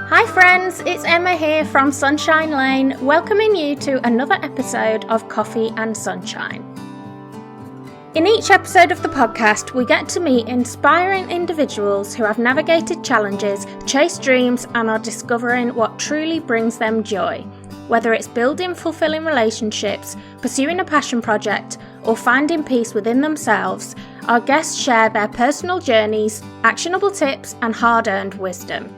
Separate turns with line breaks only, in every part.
Hi friends, it's Emma here from Sunshine Lane, welcoming you to another episode of Coffee and Sunshine. In each episode of the podcast, we get to meet inspiring individuals who have navigated challenges, chased dreams, and are discovering what truly brings them joy. Whether it's building fulfilling relationships, pursuing a passion project, or finding peace within themselves, our guests share their personal journeys, actionable tips, and hard-earned wisdom.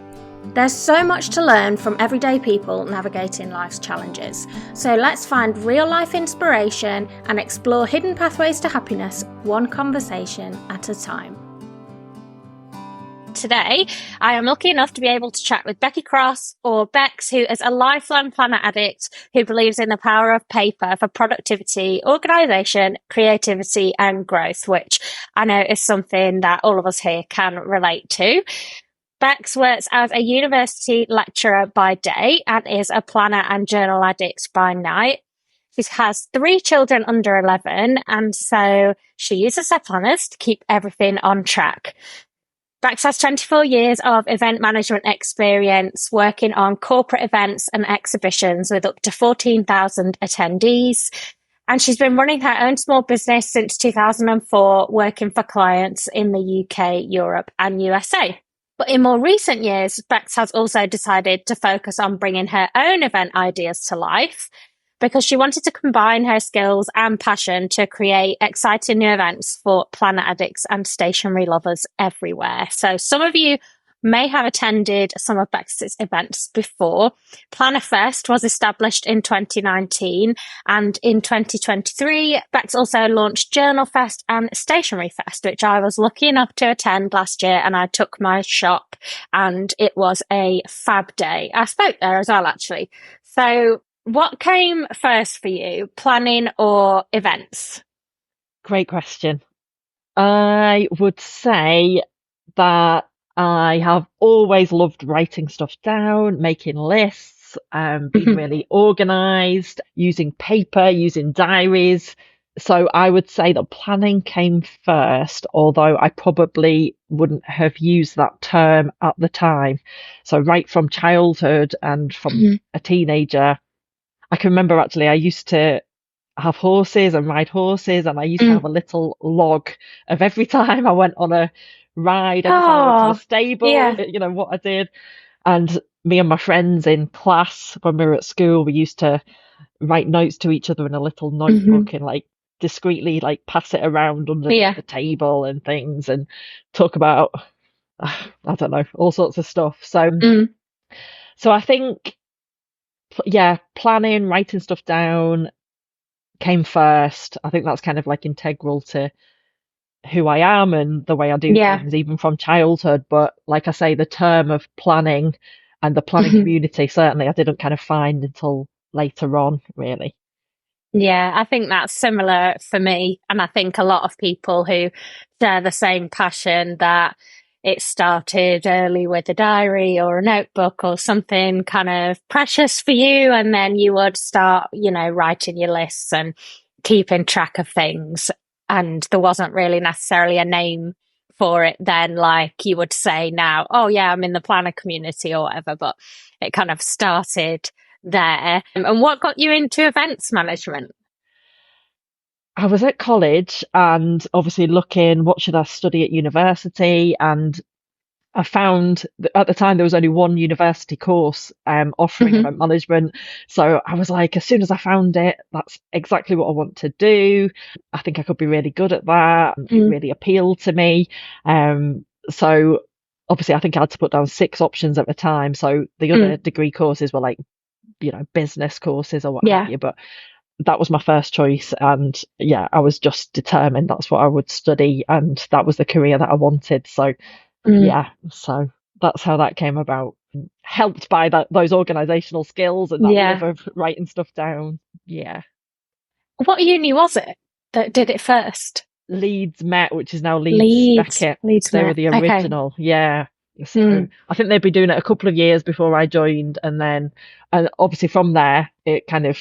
There's so much to learn from everyday people navigating life's challenges. So let's find real-life inspiration and explore hidden pathways to happiness, one conversation at a time. Today, I am lucky enough to be able to chat with Becki Cross, or Bex, who is a lifelong planner addict who believes in the power of paper for productivity, organisation, creativity and growth, which I know is something that all of us here can relate to. Bex works as a university lecturer by day and is a planner and journal addict by night. She has 3 children under 11, and so she uses her planners to keep everything on track. Bex has 24 years of event management experience working on corporate events and exhibitions with up to 14,000 attendees. And she's been running her own small business since 2004, working for clients in the UK, Europe and USA. But in more recent years, Bex has also decided to focus on bringing her own event ideas to life because she wanted to combine her skills and passion to create exciting new events for planner addicts and stationery lovers everywhere. So some of you may have attended some of Bex's events before. PlannerFest was established in 2019, and in 2023, Bex also launched JournalFest and StationeryFest, which I was lucky enough to attend last year, and I took my shop, and it was a fab day. I spoke there as well, actually. So what came first for you, planning or events?
Great question. I would say that I have always loved writing stuff down, making lists, being really organised, using paper, using diaries. So I would say that planning came first, although I probably wouldn't have used that term at the time. So right from childhood and from a teenager, I can remember actually I used to have horses and ride horses, and I used to have a little log of every time I went on a ride, every time I went to the stable, what I did. And me and my friends in class, when we were at school, we used to write notes to each other in a little notebook and discreetly pass it around underneath the table and things, and talk about I don't know, all sorts of stuff. So I think planning, writing stuff down came first. I think that's kind of integral to who I am and the way I do things, even from childhood. But like I say, the term of planning and the planning community, certainly I didn't kind of find until later on, really.
Yeah, I think that's similar for me. And I think a lot of people who share the same passion, that it started early with a diary or a notebook or something kind of precious for you. And then you would start, writing your lists and keeping track of things. And there wasn't really necessarily a name for it then, like you would say now, oh yeah, I'm in the planner community or whatever, but it kind of started there. And what got you into events management?
I was at college and obviously looking, what should I study at university? And I found that at the time there was only one university course offering event management. So I was like, as soon as I found it, that's exactly what I want to do. I think I could be really good at that. It really appealed to me. So obviously I think I had to put down 6 options at the time. So the other degree courses were business courses or what have you. But that was my first choice. And I was just determined that's what I would study. And that was the career that I wanted. So so that's how that came about, helped by those organizational skills and that love of writing stuff down.
What uni was it that did it first?
Leeds Met, which is now Leeds Beckett. They were the original. So I think they'd been doing it a couple of years before I joined, and obviously from there it kind of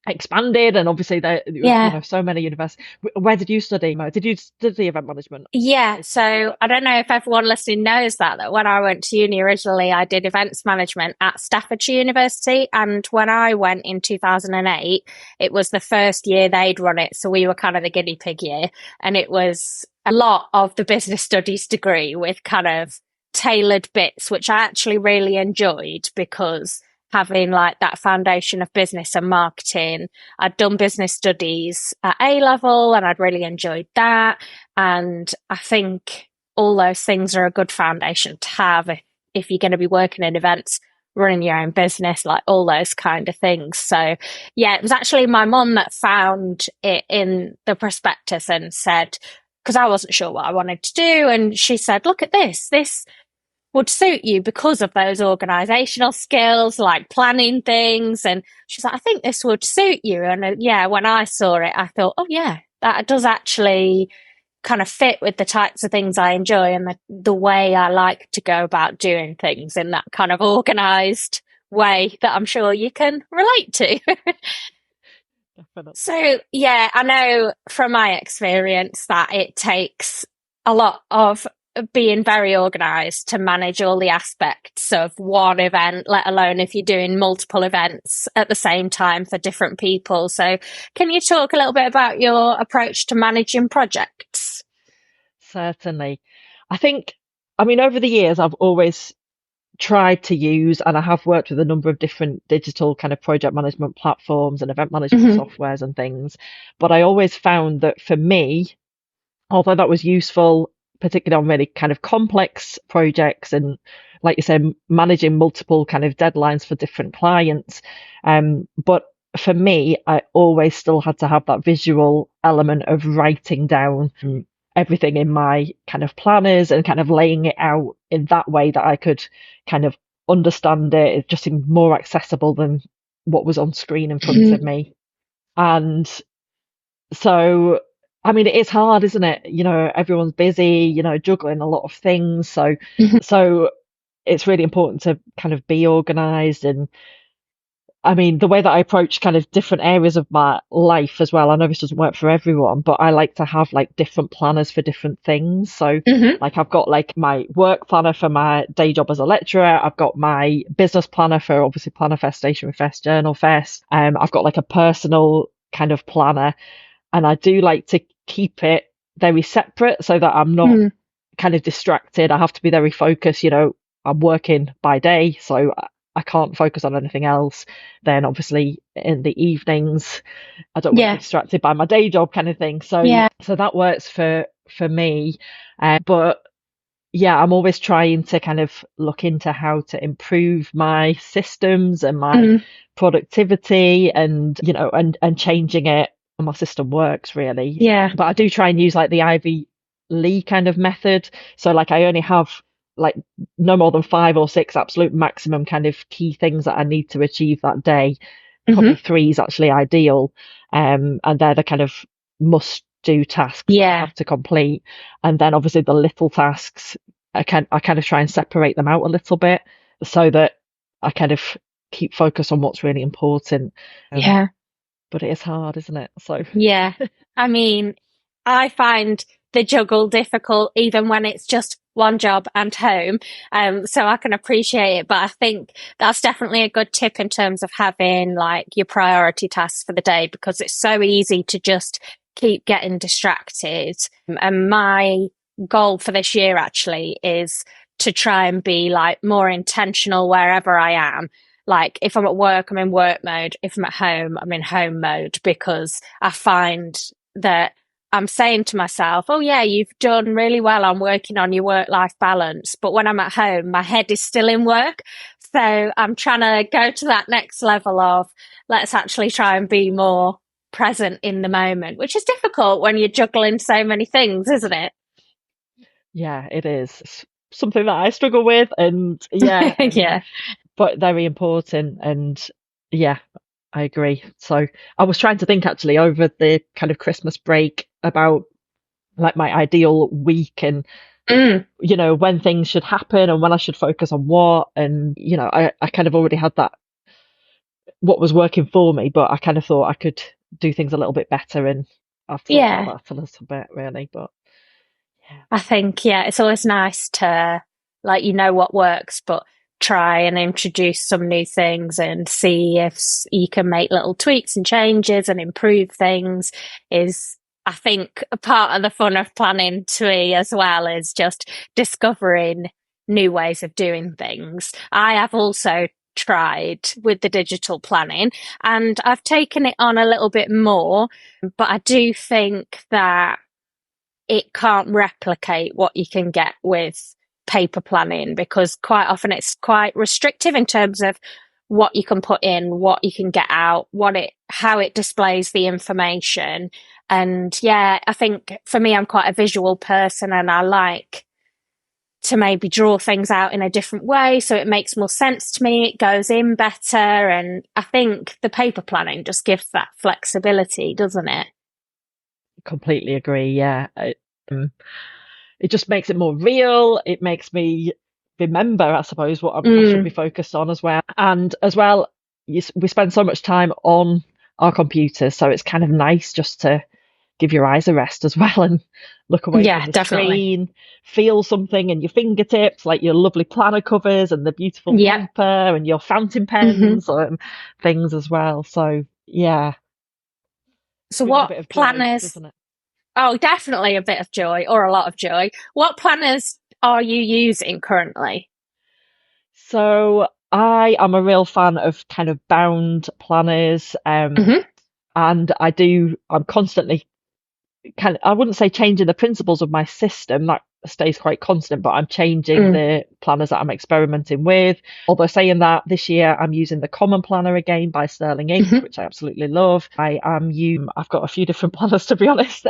expanded, and obviously there,
Yeah.
so many universities. Where did you study? Did you study event management?
Yeah, so I don't know if everyone listening knows that when I went to uni originally, I did events management at Staffordshire University. And when I went in 2008, it was the first year they'd run it. So we were kind of the guinea pig year. And it was a lot of the business studies degree with kind of tailored bits, which I actually really enjoyed because having like that foundation of business and marketing, I'd done business studies at A level and I'd really enjoyed that. And I think all those things are a good foundation to have if you're going to be working in events, running your own business, like all those kind of things. So, yeah, it was actually my mum that found it in the prospectus and said, because I wasn't sure what I wanted to do. And she said, look at this. This would suit you because of those organizational skills, like planning things. And she's like, I think this would suit you. And yeah, when I saw it, I thought, oh, yeah, that does actually kind of fit with the types of things I enjoy and the way I like to go about doing things in that kind of organized way that I'm sure you can relate to.
Definitely.
So, yeah, I know from my experience that it takes a lot of being very organized to manage all the aspects of one event, let alone if you're doing multiple events at the same time for different people. So, can you talk a little bit about your approach to managing projects?
Certainly. Over the years, I've always tried to use, and I have worked with a number of different digital kind of project management platforms and event management
Mm-hmm.
softwares and things. But I always found that for me, although that was useful, particularly on really kind of complex projects and, like you said, managing multiple kind of deadlines for different clients. But for me, I always still had to have that visual element of writing down everything in my kind of planners and kind of laying it out in that way that I could kind of understand it. It just seemed more accessible than what was on screen in front of me. And so, it is hard, isn't it? Everyone's busy, juggling a lot of things. So,
Mm-hmm.
so it's really important to kind of be organized. And the way that I approach kind of different areas of my life as well, I know this doesn't work for everyone, but I like to have like different planners for different things. So,
Mm-hmm.
like, I've got like my work planner for my day job as a lecturer. I've got my business planner for obviously PlannerFest, StationeryFest, JournalFest. I've got like a personal kind of planner, and I do like to keep it very separate so that I'm not kind of distracted. I have to be very focused. I'm working by day, so I can't focus on anything else. Then obviously in the evenings, I don't want to be
Yeah.
distracted by my day job kind of thing. So
Yeah.
so that works for me. But yeah, I'm always trying to kind of look into how to improve my systems and my productivity, and and changing it, and my system works really.
Yeah.
But I do try and use like the Ivy Lee kind of method. So like I only have like no more than 5 or 6 absolute maximum kind of key things that I need to achieve that day. Probably 3 is actually ideal. And they're the kind of must do tasks that I
Yeah.
have to complete. And then obviously the little tasks, I kind of try and separate them out a little bit so that I kind of keep focus on what's really important.
Yeah.
But it is hard, isn't it? So
Yeah. I find the juggle difficult even when it's just one job and home. So I can appreciate it, but I think that's definitely a good tip in terms of having like your priority tasks for the day, because it's so easy to just keep getting distracted. And my goal for this year actually is to try and be like more intentional wherever I am. Like if I'm at work, I'm in work mode. If I'm at home, I'm in home mode, because I find that I'm saying to myself, oh yeah, you've done really well on working on your work-life balance. But when I'm at home, my head is still in work. So I'm trying to go to that next level of let's actually try and be more present in the moment, which is difficult when you're juggling so many things, isn't it?
yeah, it is. It's something that I struggle with, and yeah,
Yeah.
but very important. And yeah, I agree. So I was trying to think actually over the kind of Christmas break about like my ideal week, and when things should happen and when I should focus on what. And I kind of already had that what was working for me, but I kind of thought I could do things a little bit better, and I've thought
Yeah.
about that a little bit, really. But yeah,
I think, yeah, it's always nice to, like, what works, but try and introduce some new things and see if you can make little tweaks and changes and improve things is, I think, a part of the fun of planning to me as well, is just discovering new ways of doing things. I have also tried with the digital planning and I've taken it on a little bit more, but I do think that it can't replicate what you can get with paper planning, because quite often it's quite restrictive in terms of what you can put in, what you can get out, how it displays the information. And yeah, I think for me, I'm quite a visual person and I like to maybe draw things out in a different way so it makes more sense to me, it goes in better. And I think the paper planning just gives that flexibility, doesn't it?
completely agree. Yeah, it just makes it more real. It makes me remember, I suppose, what I should be focused on as well. And as well, we spend so much time on our computers, so it's kind of nice just to give your eyes a rest as well and look away
Yeah,
from the
definitely.
screen, feel something in your fingertips, like your lovely planner covers and the beautiful
Yeah.
paper and your fountain
hmm
pens and things as well. So yeah,
So
brings a
what
bit of joy,
planners?
doesn't it?
Oh, definitely a bit of joy or a lot of joy. What planners are you using currently?
So I am a real fan of kind of bound planners,
hmm
and I'm constantly I wouldn't say changing the principles of my system, that stays quite constant, but I'm changing
Mm.
the planners that I'm experimenting with. Although saying that, this year I'm using the Common Planner again by Sterling Ink,
hmm
which I absolutely love. I've got a few different planners, to be honest.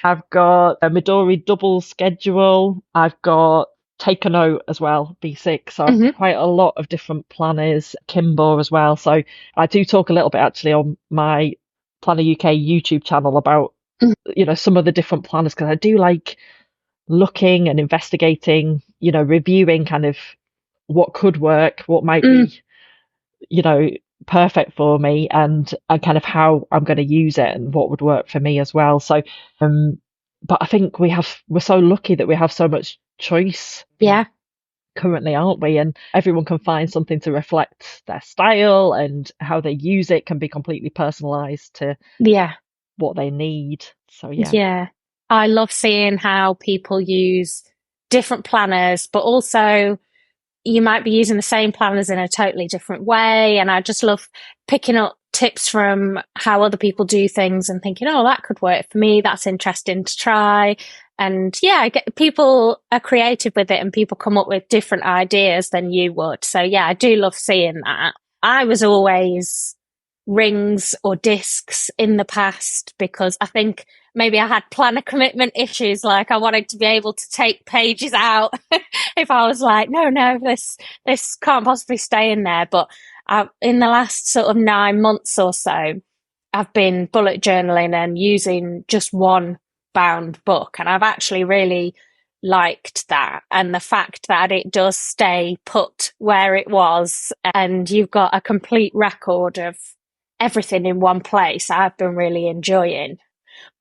I've got a Midori double schedule. I've got Take a Note as well, B6. So I've
hmm
quite a lot of different planners, Kimbo as well. So I do talk a little bit actually on my Planner UK YouTube channel about some of the different planners, because I do like looking and investigating, reviewing kind of what could work, what might
mm
be, you know, perfect for me, and kind of how I'm going to use it and what would work for me as well. So, but I think we're so lucky that we have so much choice
Yeah.
currently, aren't we? And everyone can find something to reflect their style, and how they use it can be completely personalized to
Yeah.
what they need. So yeah.
Yeah. I love seeing how people use different planners, but also you might be using the same planners in a totally different way. And I just love picking up tips from how other people do things and thinking, oh, that could work for me. That's interesting to try. And yeah, people are creative with it and people come up with different ideas than you would. So yeah, I do love seeing that. I was always rings or discs in the past because I think maybe I had planner commitment issues. Like I wanted to be able to take pages out if I was like, no, this can't possibly stay in there. But in the last sort of 9 months or so, I've been bullet journaling and using just one bound book, and I've actually really liked that, and the fact that it does stay put where it was and you've got a complete record of everything in one place, I've been really enjoying.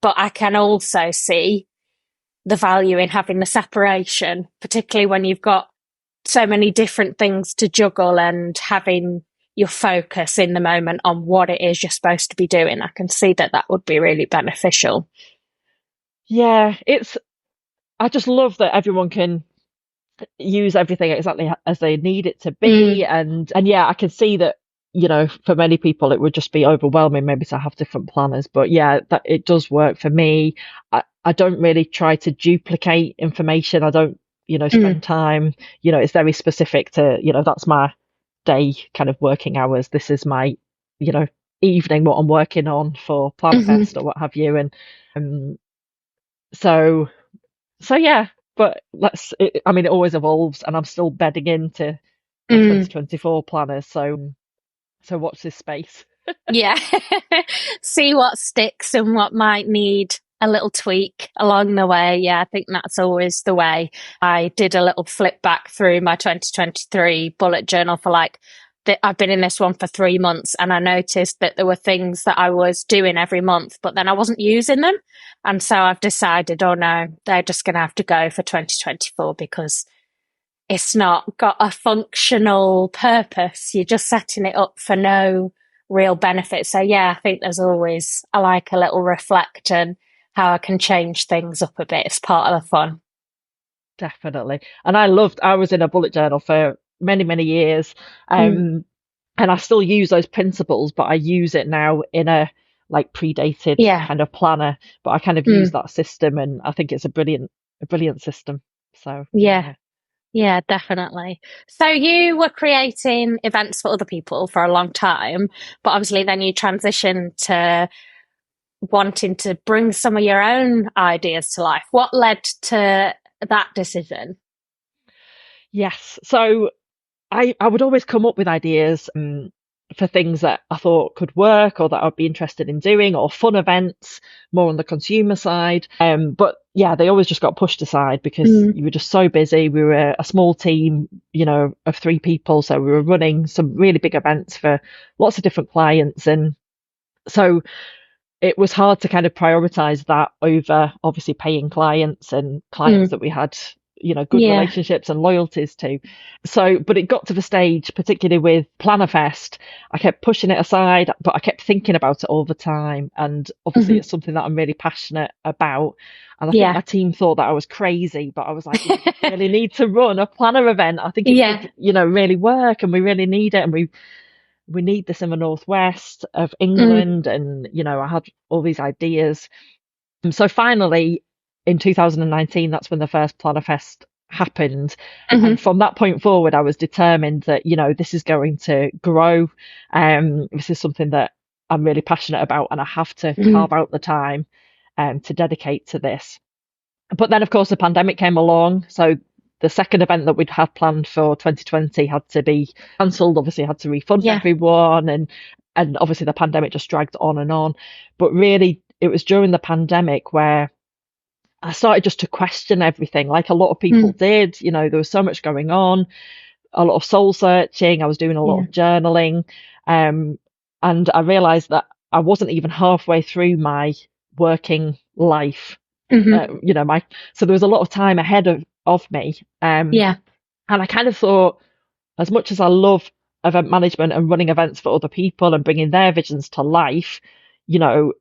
But I can also see the value in having the separation, particularly when you've got so many different things to juggle and having your focus in the moment on what it is you're supposed to be doing. I can see that that would be really beneficial.
Yeah, I just love that everyone can use everything exactly as they need it to
Mm,
be. And yeah, I can see that, for many people it would just be overwhelming maybe to have different planners. But yeah, that it does work for me. I don't really try to duplicate information. I don't,
mm,
spend time, it's very specific to, that's my day kind of working hours. This is my, you know, evening, what I'm working on for
mhm.
PlannerFest or what have you. And um, so so yeah, but I mean, it always evolves, and I'm still bedding into my
Mm.
2024 planners. So watch this space.
Yeah. See what sticks and what might need a little tweak along the way. Yeah, I think that's always the way. I did a little flip back through my 2023 bullet journal for like I've been in this one for 3 months, and I noticed that there were things that I was doing every month, but then I wasn't using them. And so I've decided, oh no, they're just going to have to go for 2024 because it's not got a functional purpose. You're just setting it up for no real benefit. So yeah, I think I like a little reflect and how I can change things up a bit. It's part of the fun.
Definitely. And I was in a bullet journal for many, many years.
Mm.
And I still use those principles, but I use it now in a like predated
Yeah.
kind of planner. But I kind of use
Mm.
that system, and I think it's a brilliant system. So
Yeah.
yeah.
Yeah, definitely. So you were creating events for other people for a long time, but obviously then you transitioned to wanting to bring some of your own ideas to life. What led to that decision?
Yes. So I would always come up with ideas for things that I thought could work or that I'd be interested in doing, or fun events more on the consumer side. But yeah, they always just got pushed aside because
Mm.
you were just so busy. We were a small team, of 3 people. So we were running some really big events for lots of different clients. And so it was hard to kind of prioritize that over obviously paying clients and clients
Mm.
that we had, good
Yeah.
relationships and loyalties to. So, but it got to the stage, particularly with PlannerFest, I kept pushing it aside, but I kept thinking about it all the time. And obviously,
Hmm.
it's something that I'm really passionate about. And I think
Yeah.
my team thought that I was crazy, but I was like, we really need to run a planner event. I think it
Yeah.
could, really work, and we really need it. And we need this in the northwest of
Mm.
England. And, I had all these ideas. And so finally, in 2019, that's when the first PlannerFest happened.
Hmm.
And from that point forward, I was determined that, this is going to grow. This is something that I'm really passionate about, and I have to
Mm.
carve out the time to dedicate to this. But then, of course, the pandemic came along. So the second event that we'd had planned for 2020 had to be cancelled. Obviously, had to refund
Yeah.
everyone, and obviously the pandemic just dragged on and on. But really, it was during the pandemic where I started just to question everything, like a lot of people
Mm.
did. There was so much going on, a lot of soul searching. I was doing a lot
Yeah.
of journaling, um, and I realised that I wasn't even halfway through my working life.
Hmm.
My so there was a lot of time ahead of me,
Yeah.
and I kind of thought, as much as I love event management and running events for other people and bringing their visions to life, you know,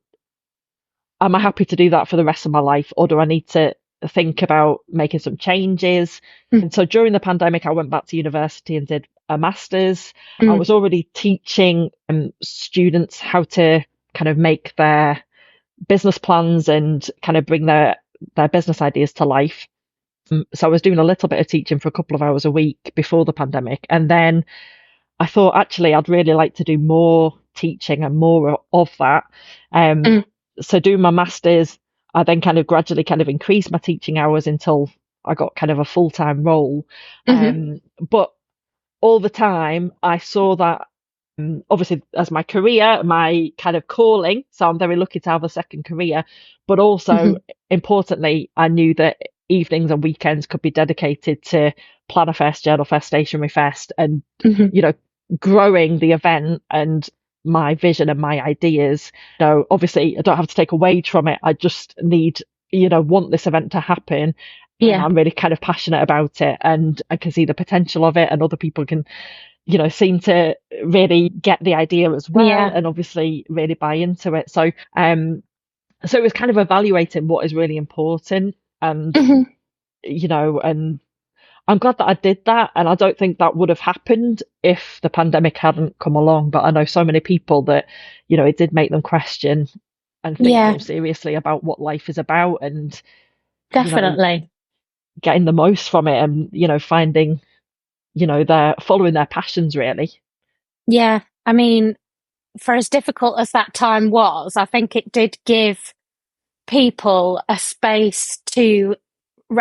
am I happy to do that for the rest of my life, or do I need to think about making some changes?
Mm.
And so during the pandemic, I went back to university and did a master's. I
Mm.
was already teaching students how to kind of make their business plans and kind of bring their business ideas to life. So I was doing a little bit of teaching for a couple of hours a week before the pandemic. And then I thought, actually, I'd really like to do more teaching and more of that. Um,
Mm.
so doing my master's, I then kind of gradually kind of increased my teaching hours until I got kind of a full-time role.
Hmm.
But all the time, I saw that obviously as my career, my kind of calling. So I'm very lucky to have a second career, but also
Hmm.
importantly, I knew that evenings and weekends could be dedicated to PlannerFest, JournalFest, StationeryFest, and
Hmm.
you know, growing the event and my vision and my ideas. Obviously, I don't have to take a wage from it. I just need, want this event to happen. And
Yeah.
I'm really kind of passionate about it, and I can see the potential of it, and other people can seem to really get the idea as well,
Yeah.
and obviously really buy into it. So it was kind of evaluating what is really important, and
Hmm.
and I'm glad that I did that. And I don't think that would have happened if the pandemic hadn't come along. But I know so many people that, it did make them question and think
Yeah.
more seriously about what life is about, and, you know,
Definitely.
getting the most from it, and, finding, their following their passions really.
Yeah. I mean, for as difficult as that time was, I think it did give people a space to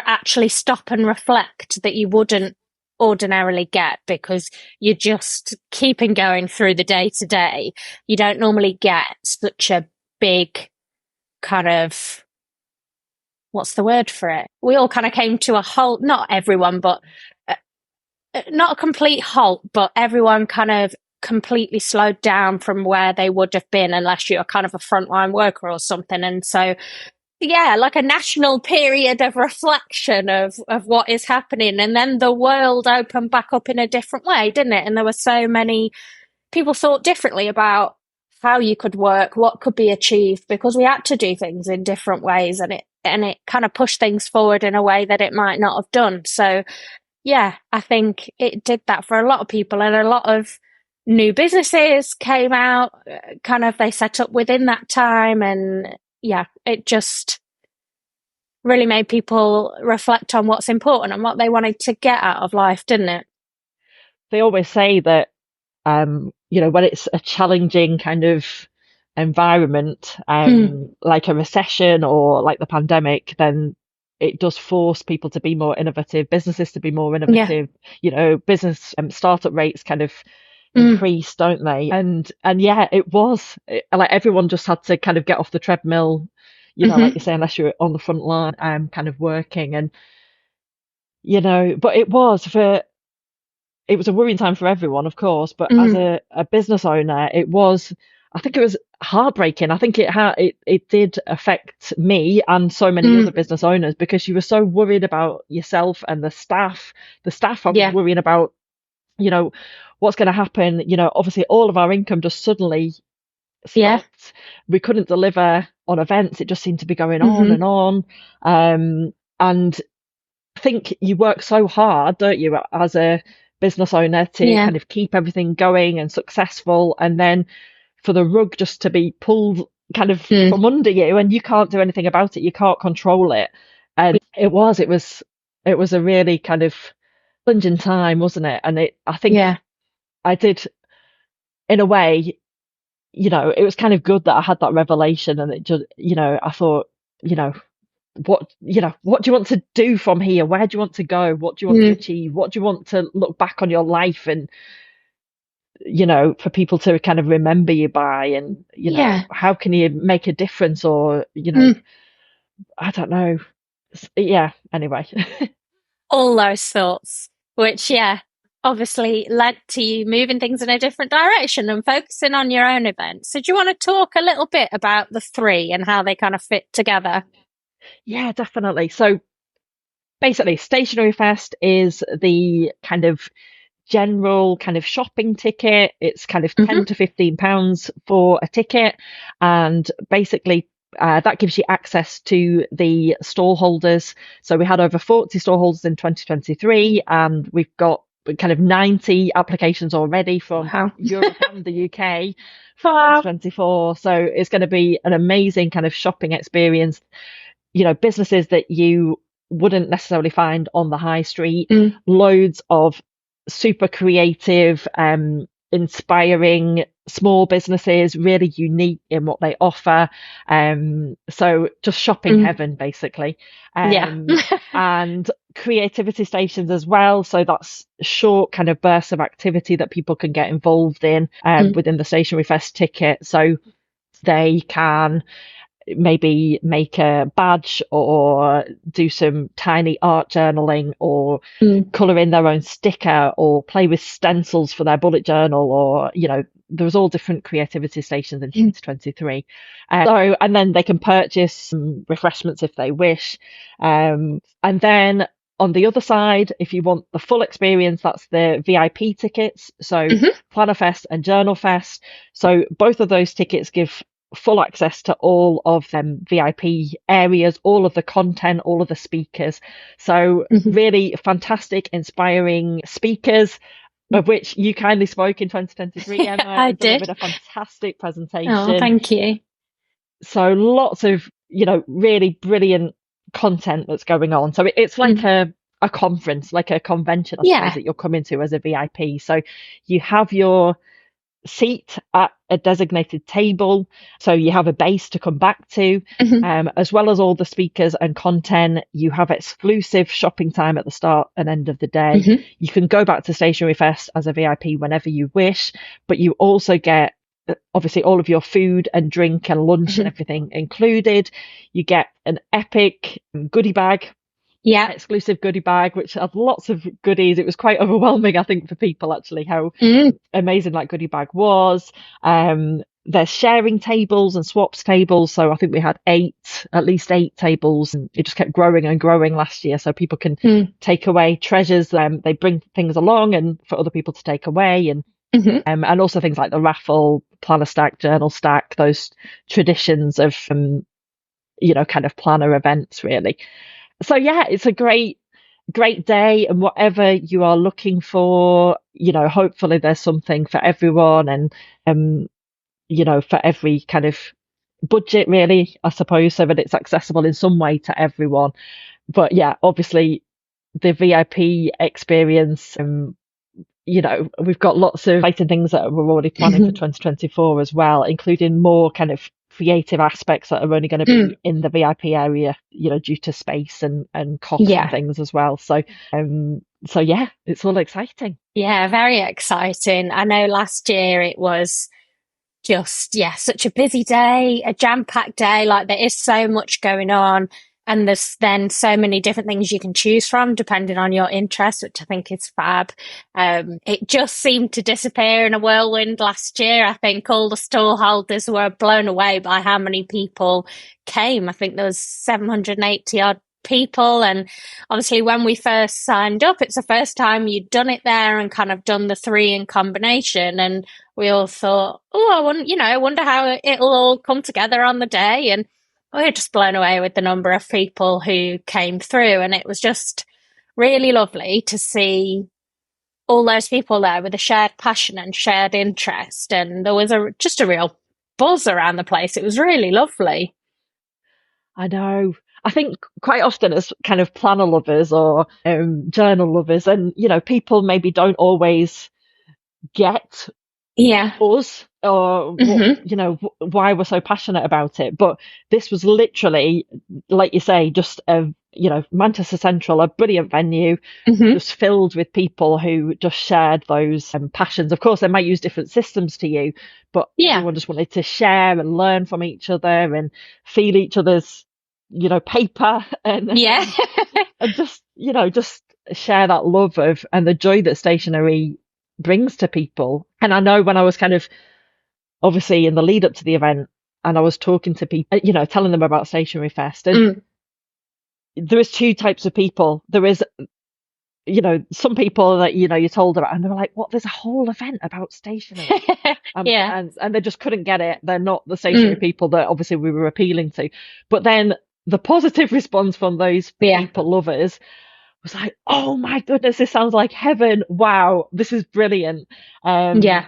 actually stop and reflect that you wouldn't ordinarily get because you're just keeping going through the day to day. You don't normally get such a big kind of, what's the word for it? We all kind of came to a halt, not everyone, but not a complete halt, but everyone kind of completely slowed down from where they would have been unless you're kind of a frontline worker or something. And so, yeah, like a national period of reflection of what is happening. And then the world opened back up in a different way, didn't it? And there were so many people thought differently about how you could work, what could be achieved, because we had to do things in different ways, and it kind of pushed things forward in a way that it might not have done. So yeah, I think it did that for a lot of people, and a lot of new businesses came out, kind of they set up within that time, and yeah, it just really made people reflect on what's important and what they wanted to get out of life, didn't it?
They always say that, when it's a challenging kind of environment, like a recession or like the pandemic, then it does force people to be more innovative, businesses to be more innovative. Business startup rates kind of increase, don't they? And yeah, like everyone just had to kind of get off the treadmill, like you say, unless you're on the front line, kind of working. And but it was a worrying time for everyone, of course, but as a business owner, I think it was heartbreaking. I think it did affect me and so many other business owners, because you were so worried about yourself and the staff. The staff, I was worrying about, what's going to happen. Obviously all of our income just suddenly stopped. We couldn't deliver on events. It just seemed to be going on and on. And I think you work so hard, don't you, as a business owner, to kind of keep everything going and successful, and then for the rug just to be pulled kind of from under you, and you can't do anything about it, you can't control it. And it was a really kind of challenging time, wasn't it? And I think I did, in a way, it was kind of good that I had that revelation, and it just, I thought, what do you want to do from here? Where do you want to go? What do you want to achieve? What do you want to look back on your life and for people to kind of remember you by? And how can you make a difference? Or I don't know. Anyway.
All those thoughts, which obviously led to you moving things in a different direction and focusing on your own events. So do you want to talk a little bit about the three and how they kind of fit together?
Yeah, definitely. So basically, StationeryFest is the kind of general kind of shopping ticket. It's kind of £10 to £15 for a ticket, and basically that gives you access to the stall holders. So we had over 40 stall holders in 2023, and we've got kind of 90 applications already from Europe and the UK for 2024. So it's going to be an amazing kind of shopping experience. Businesses that you wouldn't necessarily find on the high street, loads of super creative, inspiring small businesses, really unique in what they offer. So just shopping heaven, basically. And creativity stations as well. So that's short kind of bursts of activity that people can get involved in within the StationeryFest ticket. So they can maybe make a badge or do some tiny art journaling, or colour in their own sticker, or play with stencils for their bullet journal, or there's all different creativity stations in 2023. And then they can purchase some refreshments if they wish, and then on the other side, if you want the full experience, that's the VIP tickets. So PlannerFest and JournalFest. So both of those tickets give full access to all of them VIP areas, all of the content, all of the speakers. So really fantastic, inspiring speakers, of which you kindly spoke in 2023, Emma.
I did.
Delivered a fantastic presentation.
Oh, thank you.
So lots of, really brilliant content that's going on. So it's like a conference, like a convention, I suppose, that you're coming to as a VIP. So you have your seat at a designated table, so you have a base to come back to, as well as all the speakers and content. You have exclusive shopping time at the start and end of the day. You can go back to StationeryFest as a VIP whenever you wish, but you also get obviously all of your food and drink and lunch and everything included. You get an epic goodie bag
Yeah.
exclusive goodie bag, which had lots of goodies. It was quite overwhelming, I think, for people actually, how
Mm.
amazing that goodie bag was. There's sharing tables and swaps tables. So I think we had at least eight tables, and it just kept growing and growing last year. So people can
Mm.
take away treasures. They bring things along and for other people to take away,
Hmm.
and also things like the raffle, planner stack, journal stack, those traditions of kind of planner events, really. So yeah, it's a great day, and whatever you are looking for, hopefully there's something for everyone, and for every kind of budget, really, I suppose, so that it's accessible in some way to everyone. But yeah, obviously the VIP experience, we've got lots of exciting things that we're already planning for 2024 as well, including more kind of creative aspects that are only going to be in the VIP area, due to space and cost and
Yeah.
things as well. So yeah, it's all exciting.
Yeah, very exciting. I know last year it was just, yeah, such a busy day, a jam-packed day. Like there is so much going on, and there's then so many different things you can choose from depending on your interest, which I think is fab. It just seemed to disappear in a whirlwind last year. I think all the stall holders were blown away by how many people came. I think there was 780 odd people, and obviously when we first signed up, it's the first time you'd done it there and kind of done the three in combination, and we all thought, oh, I wonder how it'll all come together on the day. And we were just blown away with the number of people who came through. And it was just really lovely to see all those people there with a shared passion and shared interest. And there was just a real buzz around the place. It was really lovely.
I know. I think quite often as kind of planner lovers or journal lovers, and people maybe don't always get
Yeah.
us or
Hmm.
why we're so passionate about it, but this was literally, like you say, just a Manchester Central, a brilliant venue,
Hmm.
just filled with people who just shared those passions. Of course they might use different systems to you, but
Yeah.
everyone just wanted to share and learn from each other and feel each other's paper and
Yeah.
and just share that love of and the joy that stationery brings to people. And I know when I was kind of obviously in the lead up to the event, and I was talking to people, telling them about Stationery Fest, and
Mm.
there is two types of people. There is, some people that you told about, and they were like, "What? There's a whole event about stationery,"
Yeah.
and they just couldn't get it. They're not the stationery
Mm.
people that obviously we were appealing to. But then the positive response from those
Yeah.
people lovers was like, "Oh my goodness, this sounds like heaven! Wow, this is brilliant." Um,
Yeah.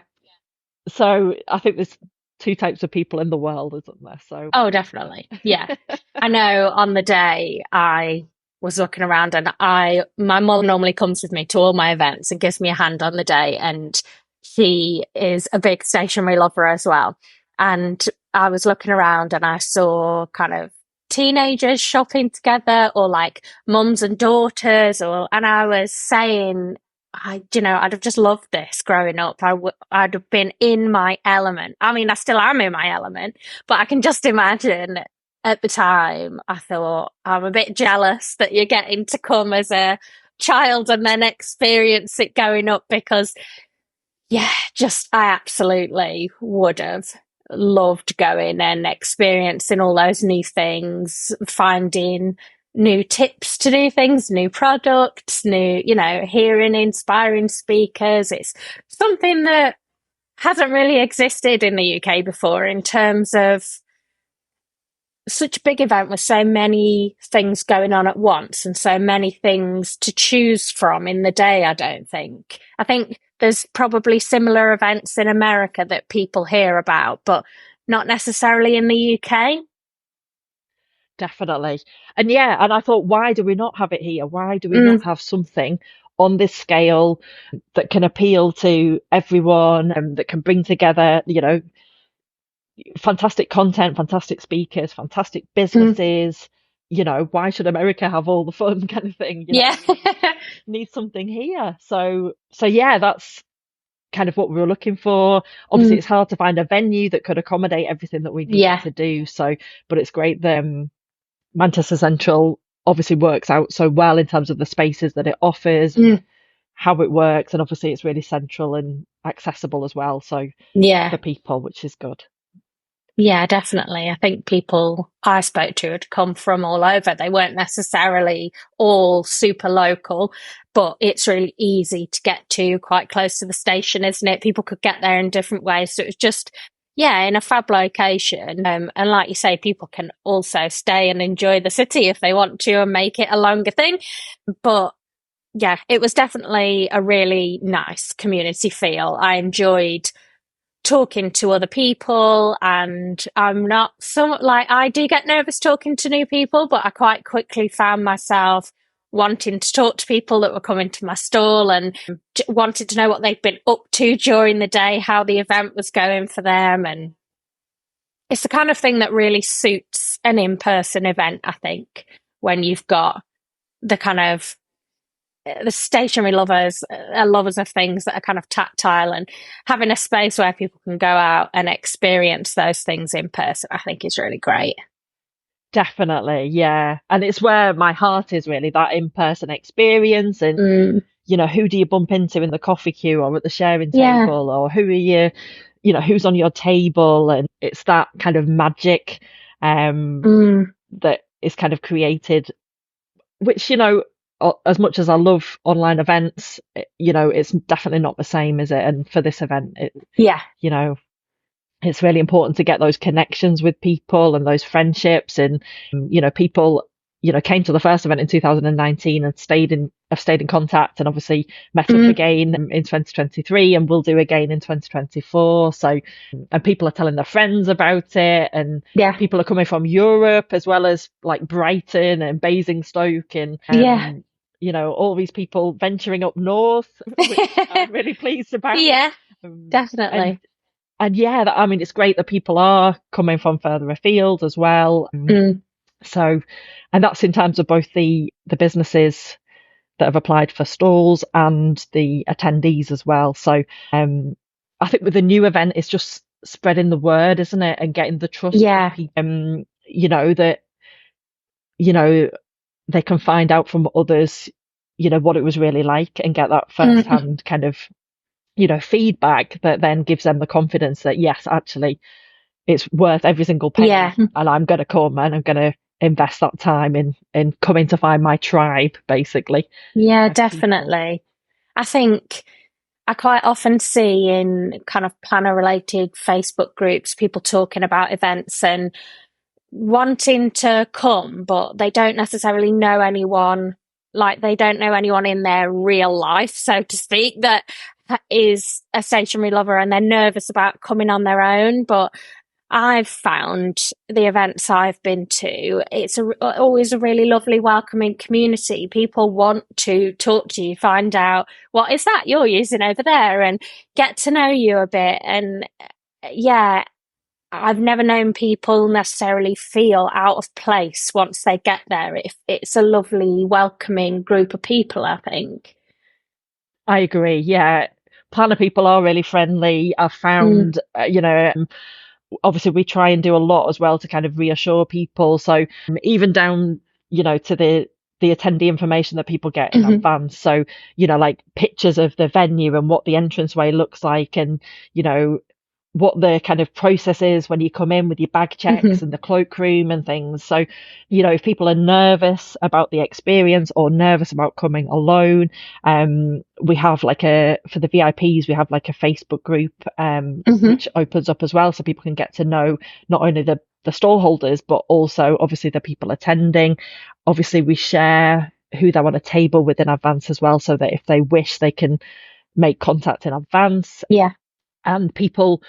so I think there's two types of people in the world, isn't there? So
Oh, definitely. Yeah. I know on the day I was looking around, and my mum normally comes with me to all my events and gives me a hand on the day. And she is a big stationery lover as well. And I was looking around and I saw kind of teenagers shopping together, or like mums and daughters, and I was saying, I'd have just loved this growing up. I'd have been in my element. I mean, I still am in my element, but I can just imagine at the time, I thought, I'm a bit jealous that you're getting to come as a child and then experience it going up, because, yeah, just I absolutely would have loved going and experiencing all those new things, finding new tips to do things, new products, hearing inspiring speakers. It's something that hasn't really existed in the UK before, in terms of such a big event with so many things going on at once and so many things to choose from in the day. I think there's probably similar events in America that people hear about, but not necessarily in the UK.
definitely. And yeah, and I thought, why do we not have it here? Why do we not
Mm.
have something on this scale that can appeal to everyone and that can bring together, fantastic content, fantastic speakers, fantastic
Mm.
businesses? Why should America have all the fun kind of thing?
Yeah.
Need something here. So yeah, that's kind of what we were looking for. Obviously,
Mm.
it's hard to find a venue that could accommodate everything that we needed
Yeah.
to do. So, but it's great that Manchester Central obviously works out so well in terms of the spaces that it offers, how it works, and obviously it's really central and accessible as well. So
Yeah.
for people, which is good.
Yeah, definitely. I think people I spoke to had come from all over. They weren't necessarily all super local, but it's really easy to get to, quite close to the station, isn't it? People could get there in different ways. So it was just, yeah, in a fab location. And like you say, people can also stay and enjoy the city if they want to and make it a longer thing. But yeah, it was definitely a really nice community feel. I enjoyed talking to other people, and I'm not so like, I do get nervous talking to new people, but I quite quickly found myself wanting to talk to people that were coming to my stall and wanted to know what they'd been up to during the day, how the event was going for them. And it's the kind of thing that really suits an in-person event, I think, when you've got the kind of the stationery lovers are lovers of things that are kind of tactile, and having a space where people can go out and experience those things in person, I think is really great.
Definitely, yeah. And it's where my heart is, really, that in-person experience. And, who do you bump into in the coffee queue or at the sharing
Yeah.
table, or who are you, who's on your table? And it's that kind of magic that is kind of created, which, as much as I love online events, it's definitely not the same, is it? And for this event,
Yeah.
It's really important to get those connections with people and those friendships. And, people, came to the first event in 2019 and have stayed in contact, and obviously met up again in 2023, and will do again in 2024. So, and people are telling their friends about it, and people are coming from Europe as well as like Brighton and Basingstoke, and all these people venturing up north, which I'm really pleased about.
Yeah, definitely.
And yeah, I mean, it's great that people are coming from further afield as well. So, and that's in terms of both the businesses that have applied for stalls and the attendees as well. So, I think with the new event, it's just spreading the word, isn't it, and getting the trust from people. That they can find out from others, what it was really like, and get that first-hand kind of feedback that then gives them the confidence that, yes, actually, it's worth every single penny, and I'm going to come and I'm going to invest that time in coming to find my tribe, basically.
Yeah, definitely. I think I quite often see in kind of planner related Facebook groups people talking about events and wanting to come, but they don't necessarily know anyone, like they don't know anyone in their real life, so to speak, that is a stationery lover, and they're nervous about coming on their own. But I've found the events I've been to, it's always a really lovely, welcoming community. People want to talk to you, find out what is that you're using over there, and get to know you a bit. And yeah, I've never known people necessarily feel out of place once they get there. It's a lovely, welcoming group of people, I think.
I agree. Yeah. Planner people are really friendly. I've found, obviously we try and do a lot as well to kind of reassure people. So even down, to the attendee information that people get in advance. So, like pictures of the venue and what the entranceway looks like, and, what the kind of process is when you come in with your bag checks and the cloakroom and things. So, if people are nervous about the experience or nervous about coming alone, we have for the VIPs, we have like a Facebook group, which opens up as well, so people can get to know not only the stall holders, but also obviously the people attending. Obviously we share who they're on a table with in advance as well, so that if they wish, they can make contact in advance.
Yeah.
And people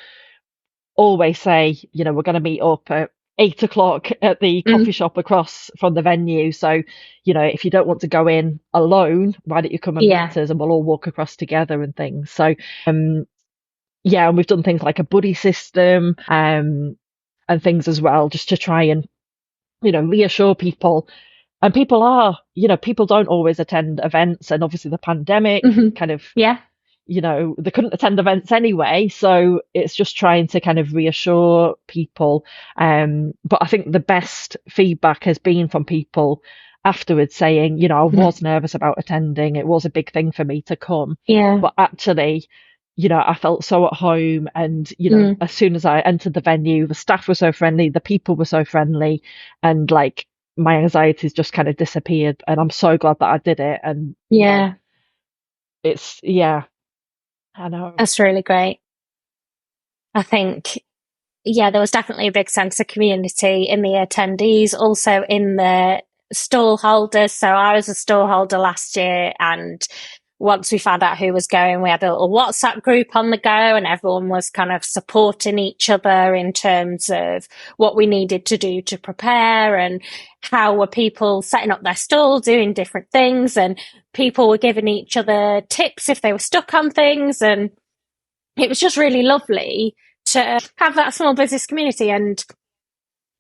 always say, we're going to meet up at 8 o'clock at the coffee shop across from the venue. So, if you don't want to go in alone, why don't you come and meet us, and we'll all walk across together and things. So, and we've done things like a buddy system, and things as well, just to try and, reassure people. And people don't always attend events, and obviously the pandemic kind of, they couldn't attend events anyway. So it's just trying to kind of reassure people. But I think the best feedback has been from people afterwards saying, I was nervous about attending. It was a big thing for me to come.
Yeah.
But actually, I felt so at home. And, as soon as I entered the venue, the staff were so friendly, the people were so friendly. And like my anxieties just kind of disappeared. And I'm so glad that I did it. And
Yeah.
yeah, I know.
That's really great. I think, yeah, there was definitely a big sense of community in the attendees, also in the stall holders. So I was a stall holder last year, and once we found out who was going, we had a little WhatsApp group on the go, and everyone was kind of supporting each other in terms of what we needed to do to prepare, and how were people setting up their stall, doing different things, and people were giving each other tips if they were stuck on things. And it was just really lovely to have that small business community, and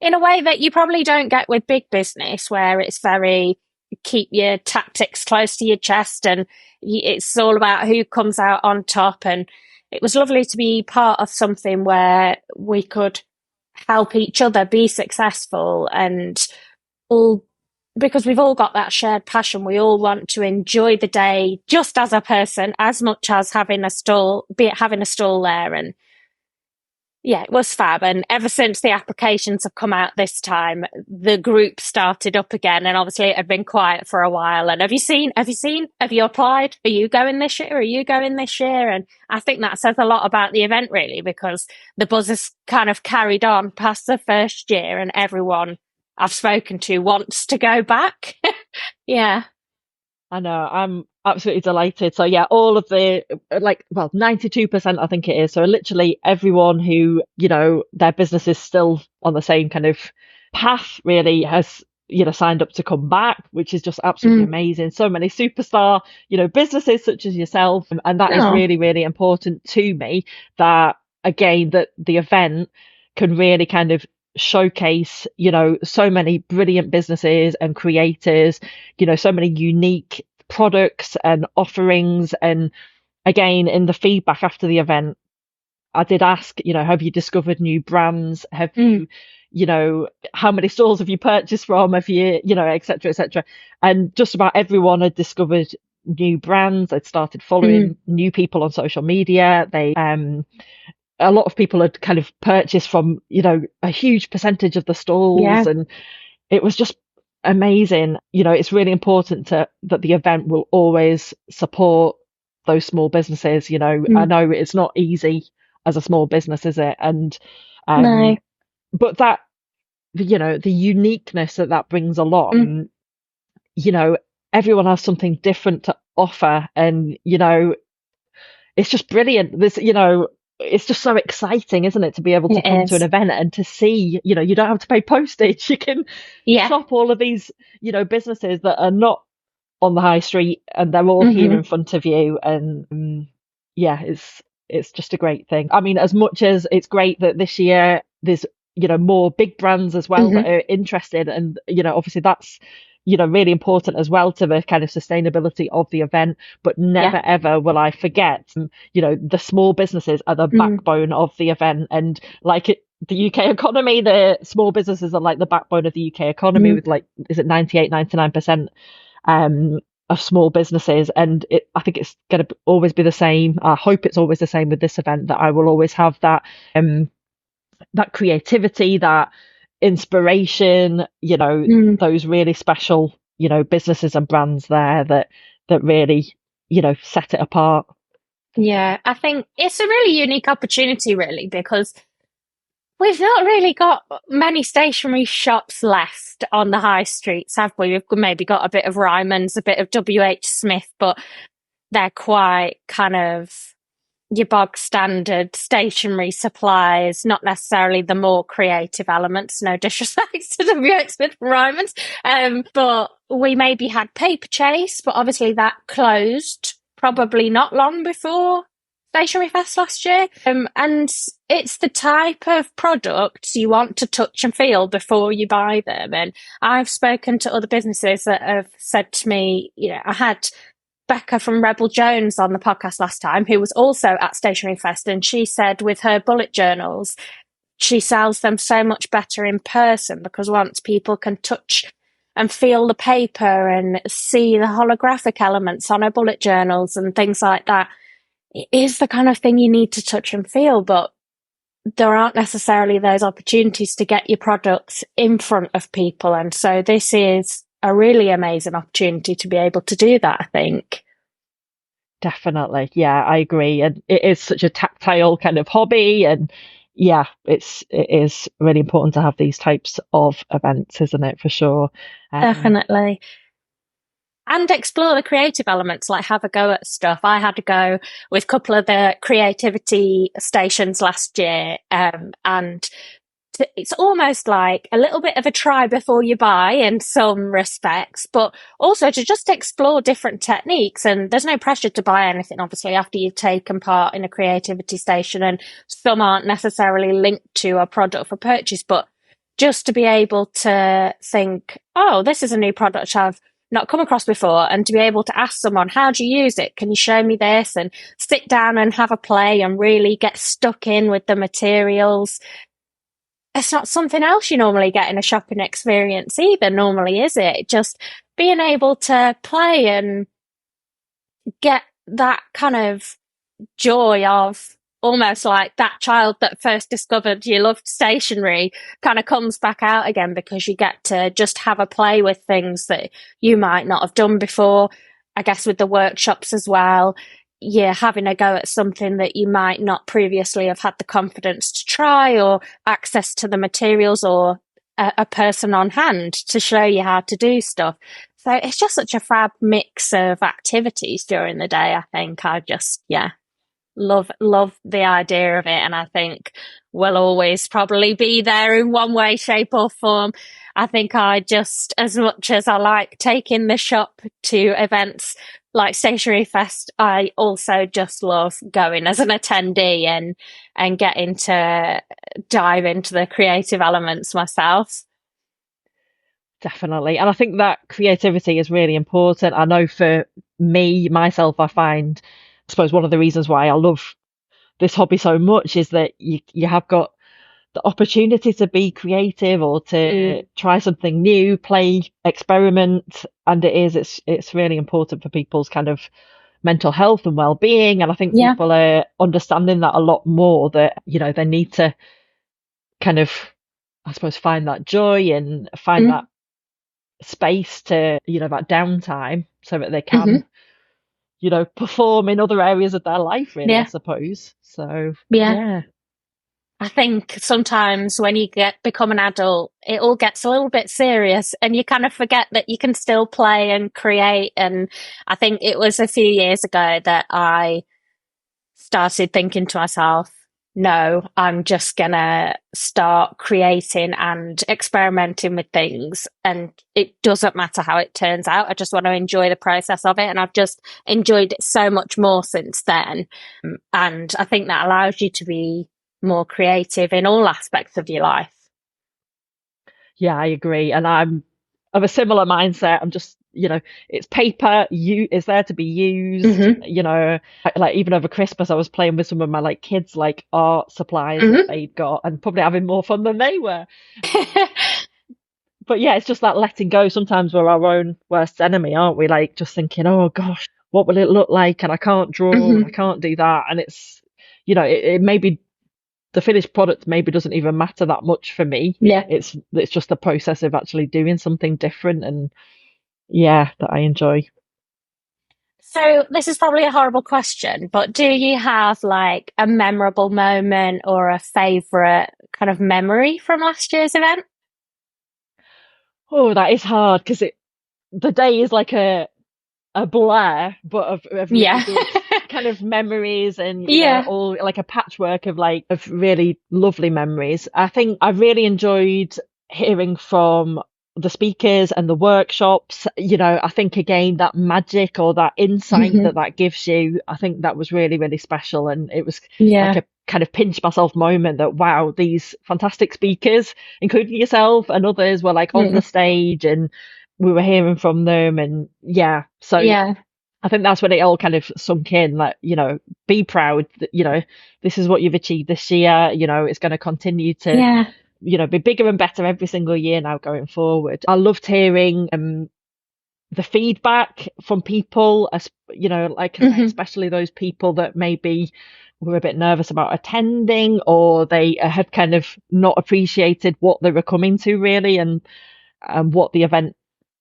in a way that you probably don't get with big business, where it's very keep your tactics close to your chest and it's all about who comes out on top. And it was lovely to be part of something where we could help each other be successful, and all because we've all got that shared passion. We all want to enjoy the day just as a person as much as having a stall, be it having a stall there. And yeah, it was fab. And ever since the applications have come out this time, the group started up again. And obviously it had been quiet for a while. And have you applied? Are you going this year? Are you going this year? And I think that says a lot about the event, really, because the buzz has kind of carried on past the first year, and everyone I've spoken to wants to go back. Yeah.
I know, I'm absolutely delighted. So yeah, all of the 92% I think it is. So literally everyone who, their business is still on the same kind of path really has, signed up to come back, which is just absolutely amazing. So many superstar, businesses such as yourself. And that is really, really important to me, that again, that the event can really kind of showcase, so many brilliant businesses and creators, so many unique products and offerings. And again, in the feedback after the event, I did ask, have you discovered new brands? Have you, how many stores have you purchased from? Have you, et cetera, et cetera. And just about everyone had discovered new brands. They'd started following new people on social media. A lot of people had kind of purchased from, a huge percentage of the stalls, and it was just amazing. It's really important that the event will always support those small businesses. I know it's not easy as a small business, is it? And
No.
but that, the uniqueness that brings along, everyone has something different to offer, and it's just brilliant. It's just so exciting, isn't it, to be able to come to an event and to see, you don't have to pay postage. You can shop all of these, businesses that are not on the high street, and they're all here in front of you. And yeah, it's just a great thing. I mean, as much as it's great that this year there's, more big brands as well that are interested, and, obviously that's, really important as well to the kind of sustainability of the event. But never, ever will I forget, the small businesses are the backbone of the event. And like the UK economy, the small businesses are like the backbone of the UK economy, with is it 98, 99% of small businesses. And I think it's going to always be the same. I hope it's always the same with this event, that I will always have that, that creativity, that inspiration, those really special, businesses and brands there that really, set it apart.
Yeah, I think it's a really unique opportunity, really, because we've not really got many stationery shops left on the high streets, have we? We've maybe got a bit of Ryman's, a bit of WH Smith, but they're quite kind of your bog standard stationery supplies, not necessarily the more creative elements. No disrespect to WH Smith and Ryman's. But we maybe had Paper Chase, but obviously that closed probably not long before StationeryFest last year. And it's the type of products you want to touch and feel before you buy them. And I've spoken to other businesses that have said to me, I had Becca from Rebel Jones on the podcast last time, who was also at StationeryFest, and she said with her bullet journals, she sells them so much better in person, because once people can touch and feel the paper and see the holographic elements on our bullet journals and things like that, it is the kind of thing you need to touch and feel, but there aren't necessarily those opportunities to get your products in front of people. And so this is a really amazing opportunity to be able to do that, I think.
Definitely. Yeah, I agree. And it is such a tactile kind of hobby. And yeah, it is really important to have these types of events, isn't it? For sure.
Definitely. And explore the creative elements, like have a go at stuff. I had to go with a couple of the creativity stations last year, and it's almost like a little bit of a try before you buy in some respects, but also to just explore different techniques. And there's no pressure to buy anything, obviously, after you've taken part in a creativity station, and some aren't necessarily linked to a product for purchase, but just to be able to think, oh, this is a new product I've not come across before, and to be able to ask someone, how do you use it? Can you show me this? And sit down and have a play and really get stuck in with the materials. It's not something else you normally get in a shopping experience either, normally, is it? Just being able to play and get that kind of joy of almost like that child that first discovered you loved stationery kind of comes back out again, because you get to just have a play with things that you might not have done before. I guess with the workshops as well, you're having a go at something that you might not previously have had the confidence to try, or access to the materials, or a person on hand to show you how to do stuff. So it's just such a fab mix of activities during the day. I think I just, love the idea of it, and I think we'll always probably be there in one way, shape or form. I think I just, as much as I like taking the shop to events like StationeryFest, I also just love going as an attendee and getting to dive into the creative elements myself.
Definitely. And I think that creativity is really important. I know for myself, I find, I suppose one of the reasons why I love this hobby so much is that you have got the opportunity to be creative, or to try something new, play, experiment. And it's really important for people's kind of mental health and well-being. And I think people are understanding that a lot more, that, they need to kind of, I suppose, find that joy and find that space to, that downtime, so that they can, perform in other areas of their life, really, I suppose. So, yeah.
I think sometimes when you become an adult, it all gets a little bit serious, and you kind of forget that you can still play and create. And I think it was a few years ago that I started thinking to myself, no, I'm just gonna start creating and experimenting with things, and it doesn't matter how it turns out. I just want to enjoy the process of it, and I've just enjoyed it so much more since then. And I think that allows you to be more creative in all aspects of your life.
Yeah, I agree. And I'm of a similar mindset. I'm just, it's paper, it's there to be used. Like even over Christmas, I was playing with some of my like kids, like art supplies that they'd got, and probably having more fun than they were. But yeah, it's just that letting go. Sometimes we're our own worst enemy, aren't we? Like just thinking, oh gosh, what will it look like? And I can't draw, and I can't do that. And it's, it maybe the finished product maybe doesn't even matter that much for me.
Yeah.
It's just the process of actually doing something different, and that I enjoy.
So this is probably a horrible question, but do you have like a memorable moment or a favorite kind of memory from last year's event?
Oh, that is hard, because the day is like a blur, but of really good kind of memories, and all like a patchwork of really lovely memories. I think I really enjoyed hearing from the speakers and the workshops. I think again that magic or that insight that gives you, I think that was really, really special. And it was like a kind of pinch myself moment that, wow, these fantastic speakers, including yourself and others, were like on the stage, and we were hearing from them. And I think that's when it all kind of sunk in, like, be proud that, this is what you've achieved this year. It's going to continue to be bigger and better every single year now going forward. I loved hearing the feedback from people, as like I say, especially those people that maybe were a bit nervous about attending, or they had kind of not appreciated what they were coming to really, and what the event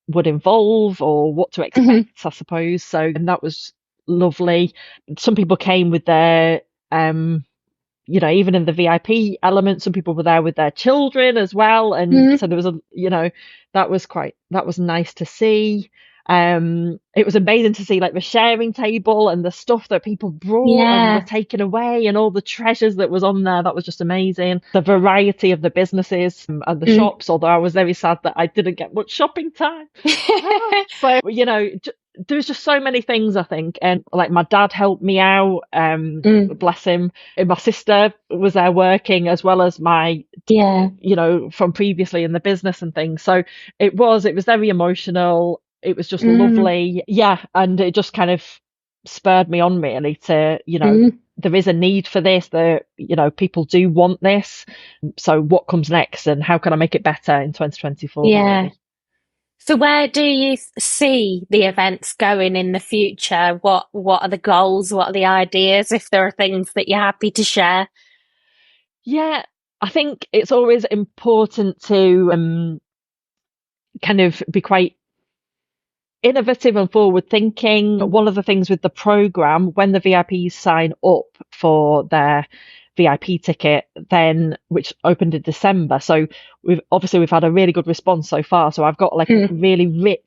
would involve or what to expect, I suppose. So, and that was lovely. Some people came with their even in the VIP element, some people were there with their children as well. And so there was that was nice to see. It was amazing to see like the sharing table and the stuff that people brought and were taken away, and all the treasures that was on there. That was just amazing. The variety of the businesses and the shops, although I was very sad that I didn't get much shopping time. So, there's just so many things, I think. And like my dad helped me out, bless him. And my sister was there working, as well as my, from previously in the business and things. So it was very emotional. It was just lovely. Yeah. And it just kind of spurred me on really to, there is a need for this, people do want this. So what comes next, and how can I make it better in 2024?
Yeah.
Really?
So where do you see the events going in the future? What are the goals? What are the ideas? If there are things that you're happy to share?
Yeah, I think it's always important to kind of be quite innovative and forward thinking. One of the things with the program, when the VIPs sign up for their VIP ticket, then which opened in December, so we've had a really good response so far. So I've got like really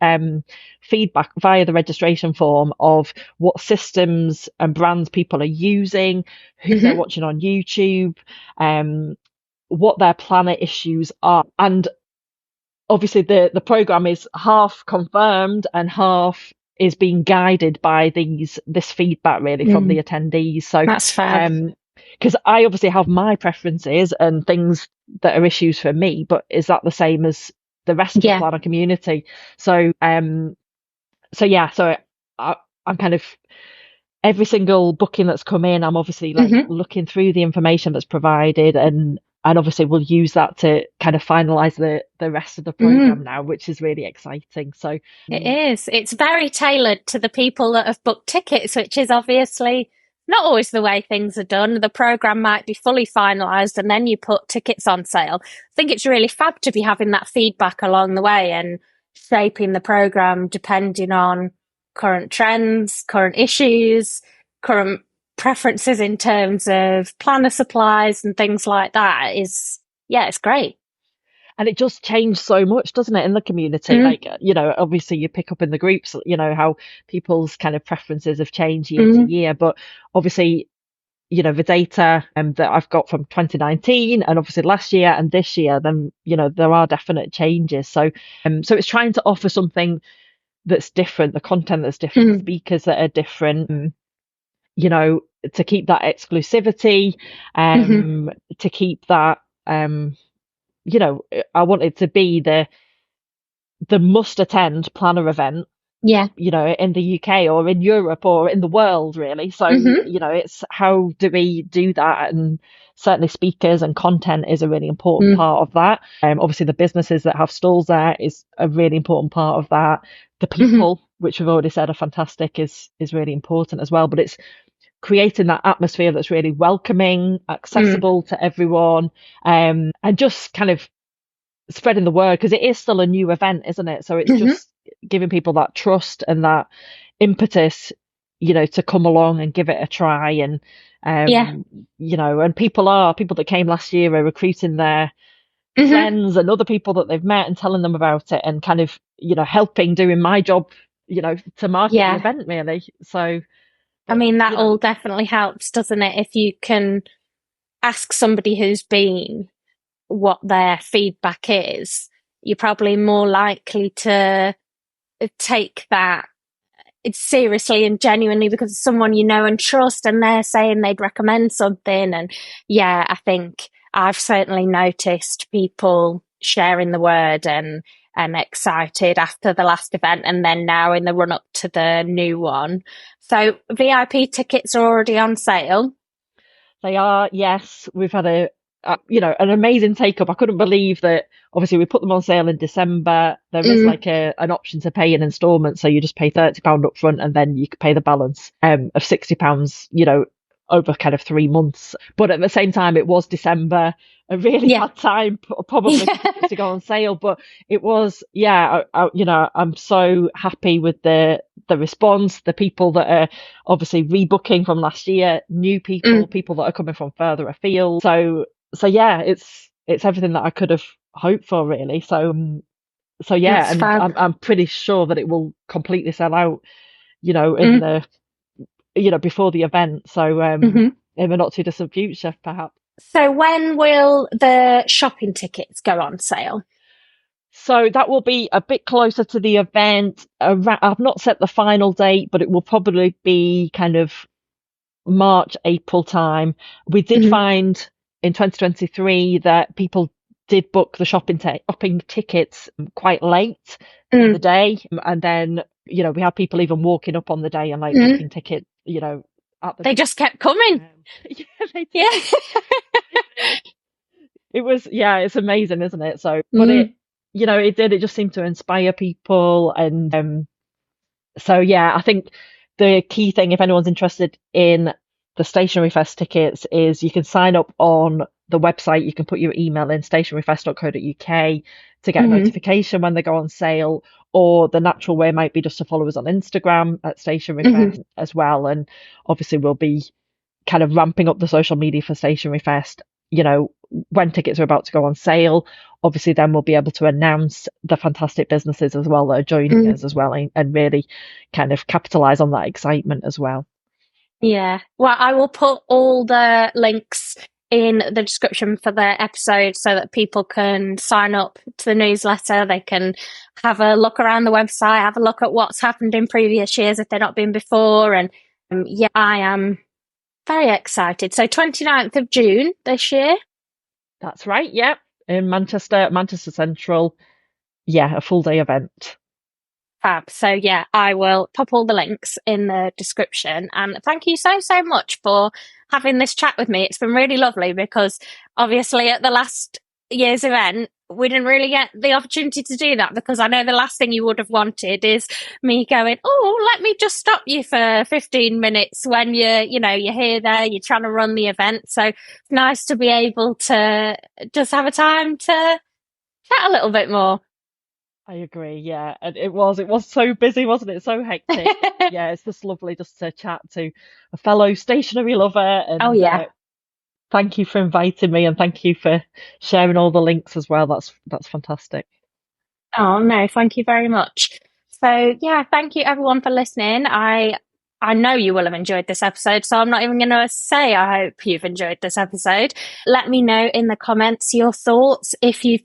feedback via the registration form of what systems and brands people are using, who they're watching on YouTube, what their planner issues are. And obviously the program is half confirmed and half is being guided by this feedback really from the attendees. So
that's fair.
Because I obviously have my preferences and things that are issues for me, but is that the same as the rest of the planner community? So I'm kind of, every single booking that's come in, I'm obviously like looking through the information that's provided, and obviously we'll use that to kind of finalize the rest of the program now, which is really exciting. So
it is. It's very tailored to the people that have booked tickets, which is obviously not always the way things are done. The program might be fully finalized and then you put tickets on sale. I think it's really fab to be having that feedback along the way and shaping the program depending on current trends, current issues, current preferences in terms of planner supplies and things like that. It's great.
And it just changed so much, doesn't it, in the community? Like, obviously you pick up in the groups, how people's kind of preferences have changed year to year. But obviously, the data that I've got from 2019 and obviously last year and this year, then, there are definite changes. So it's trying to offer something that's different, the content that's different, speakers that are different, to keep that exclusivity, to keep that, I want it to be the must attend planner event, in the UK or in Europe or in the world, really. So, it's how do we do that? And certainly speakers and content is a really important part of that. Obviously the businesses that have stalls there is a really important part of that. The people, which we've already said are fantastic, is really important as well. But it's creating that atmosphere that's really welcoming, accessible to everyone, and just kind of spreading the word, because it is still a new event, isn't it? So it's just giving people that trust and that impetus, to come along and give it a try. And and people that came last year are recruiting their friends and other people that they've met and telling them about it, and kind of helping, doing my job, to market the event, really. So
I mean, that all definitely helps, doesn't it? If you can ask somebody who's been what their feedback is, you're probably more likely to take that seriously and genuinely because it's someone you know and trust, and they're saying they'd recommend something. And I think I've certainly noticed people sharing the word and excited after the last event, and then now in the run up to the new one. So VIP tickets are already on sale.
They are, yes. We've had an amazing take up. I couldn't believe that. Obviously, we put them on sale in December. There is like an option to pay in instalments, so you just pay £30 up front, and then you could pay the balance of £60, over kind of 3 months. But at the same time, it was December, a really bad time probably for tickets to go on sale. But it was, I'm so happy with the response, the people that are obviously rebooking from last year, new people that are coming from further afield. So yeah, it's everything that I could have hoped for, really. So yeah,
That's
and
fab.
I'm pretty sure that it will completely sell out, in the before the event. So in the not too distant future, perhaps.
So when will the shopping tickets go on sale?
So that will be a bit closer to the event. I've not set the final date, but it will probably be kind of March, April time. We did find in 2023 that people did book the shopping tickets quite late in the day. And then, we had people even walking up on the day and like booking tickets, at the
They just kept coming.
Yeah. It was, it's amazing, isn't it? So, but it just seemed to inspire people. And so, yeah, I think the key thing, if anyone's interested in the Stationery Fest tickets, is you can sign up on the website. You can put your email in stationeryfest.co.uk to get a notification when they go on sale, or the natural way might be just to follow us on Instagram at Stationery Fest as well. And obviously we'll be kind of ramping up the social media for Stationery Fest, when tickets are about to go on sale. Obviously then we'll be able to announce the fantastic businesses as well that are joining us as well, and really kind of capitalize on that excitement as well.
Yeah. Well, I will put all the links in the description for the episode so that people can sign up to the newsletter. They can have a look around the website, have a look at what's happened in previous years if they've not been before. And I am very excited. So 29th of June this year.
That's right. Yeah. In Manchester Central. Yeah. A full day event.
Fab. So yeah, I will pop all the links in the description. And thank you so much for having this chat with me. It's been really lovely because obviously at the last year's event, we didn't really get the opportunity to do that, because I know the last thing you would have wanted is me going, oh, let me just stop you for 15 minutes when you're here, there, you're trying to run the event. So it's nice to be able to just have a time to chat a little bit more.
I agree, yeah. And it was so busy, wasn't it? So hectic. Yeah, it's just lovely just to chat to a fellow stationery lover. And thank you for inviting me, and thank you for sharing all the links as well. That's fantastic.
Oh no, thank you very much. So yeah, thank you everyone for listening. I know you will have enjoyed this episode, so I'm not even going to say I hope you've enjoyed this episode. Let me know in the comments your thoughts, if you're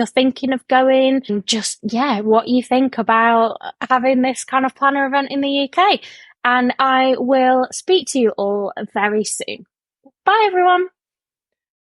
thinking of going, and just, what you think about having this kind of planner event in the UK. And I will speak to you all very soon. Bye, everyone.